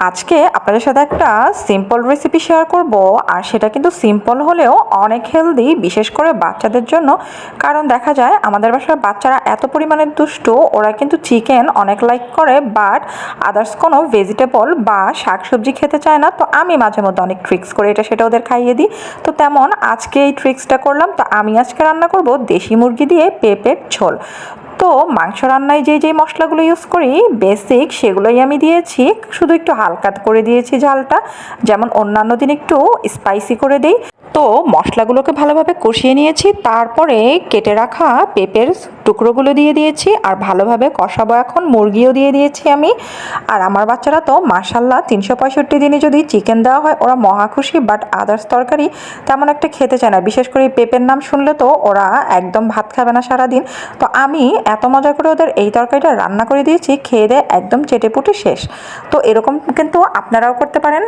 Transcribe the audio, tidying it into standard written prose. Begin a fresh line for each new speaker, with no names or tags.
আজকে আপনাদের সাথে একটা সিম্পল রেসিপি শেয়ার করব। আর সেটা কিন্তু সিম্পল হলেও অনেক হেলদি, বিশেষ করে বাচ্চাদের জন্য। কারণ দেখা যায় আমাদের বাসার বাচ্চারা এত পরিমাণে দুষ্টু, ওরা কিন্তু চিকেন অনেক লাইক করে, বাট আদার্স কোনো ভেজিটেবল বা শাকসবজি খেতে চায় না। তো আমি মাঝে মধ্যে অনেক ট্রিক্স করে এটা সেটা ওদের খাইয়ে দিই। তো তেমন আজকে এই ট্রিক্সটা করলাম। তো আমি আজকে রান্না করব দেশি মুরগি দিয়ে পেঁপের ঝোল। তো মাংস রান্নায় যেই মশলাগুলো ইউজ করি বেসিক সেগুলোই আমি দিয়েছি, শুধু একটু হালকা করে দিয়েছি ঝালটা, যেমন অন্যান্য দিন একটু স্পাইসি করে দিই। তো মশলাগুলোকে ভালোভাবে কষিয়ে নিয়েছি, তারপরে কেটে রাখা পেঁপের টুকরোগুলো দিয়ে দিয়েছি আর ভালোভাবে কষাবো। এখন মুরগিও দিয়ে দিয়েছি আমি। আর আমার বাচ্চারা তো মাশাল্লাহ 365 দিনে যদি চিকেন দেওয়া হয় ওরা মহা খুশি, বাট আদার্স তরকারি তেমন একটা খেতে চায় না। বিশেষ করে এই পেঁপের নাম শুনলে তো ওরা একদম ভাত খাবে না সারাদিন। তো আমি এত মজা করে ওদের এই তরকারিটা রান্না করে দিয়েছি, খেয়ে দিয়ে একদম চেটেপুটে শেষ। তো এরকম কিন্তু আপনারাও করতে পারেন।